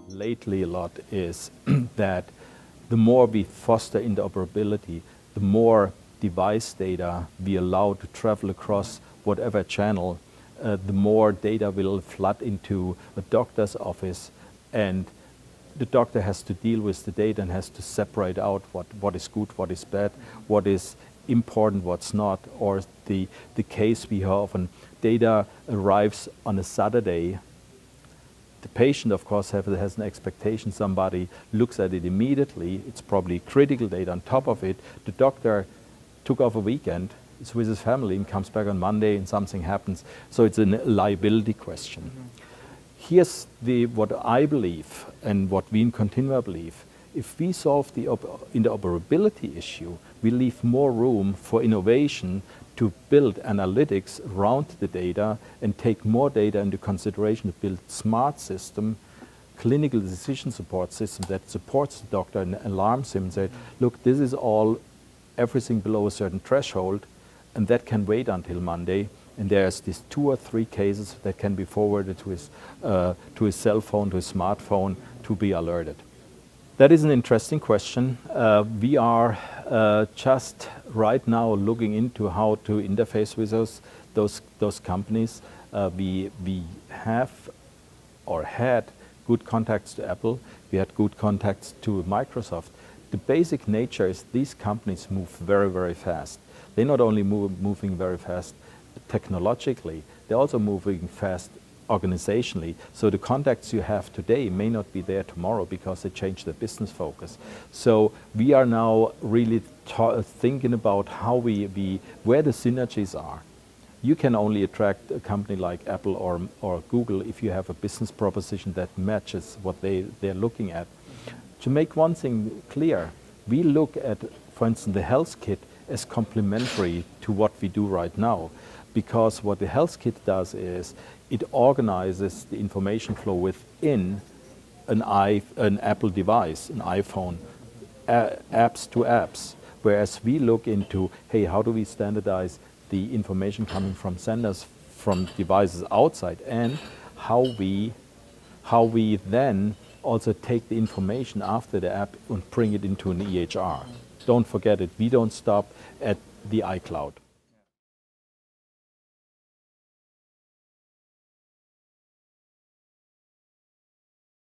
Lately a lot is that the more we foster interoperability, the more device data we allow to travel across whatever channel, the more data will flood into a doctor's office, and the doctor has to deal with the data and has to separate out what is good, what is bad, what is important, what's not. Or the case we have often, data arrives on a Saturday. The patient, of course, has an expectation. Somebody looks at it immediately. It's probably critical data on top of it. The doctor took off a weekend, is with his family, and comes back on Monday and something happens. So it's a liability question. Mm-hmm. Here's what I believe and what we in Continua believe. If we solve the interoperability issue, we leave more room for innovation to build analytics around the data and take more data into consideration to build smart system, clinical decision support system that supports the doctor and alarms him and say, look, this is all everything below a certain threshold, and that can wait until Monday. And there's these 2 or 3 cases that can be forwarded to his cell phone, to his smartphone, to be alerted. That is an interesting question. We are just right now looking into how to interface with those companies. We have or had good contacts to Apple. We had good contacts to Microsoft. The basic nature is these companies move very, very fast. They're not only moving very fast technologically, they're also moving fast organizationally. So the contacts you have today may not be there tomorrow because they change their business focus. So we are now really thinking about how where the synergies are. You can only attract a company like Apple or Google if you have a business proposition that matches what they're looking at. To make one thing clear, we look at, for instance, the health kit as complementary to what we do right now. Because what the health kit does is it organizes the information flow within an Apple device, an iPhone, apps to apps. Whereas we look into, hey, how do we standardize the information coming from senders, from devices outside, and how we then also take the information after the app and bring it into an EHR. Don't forget it, we don't stop at the iCloud.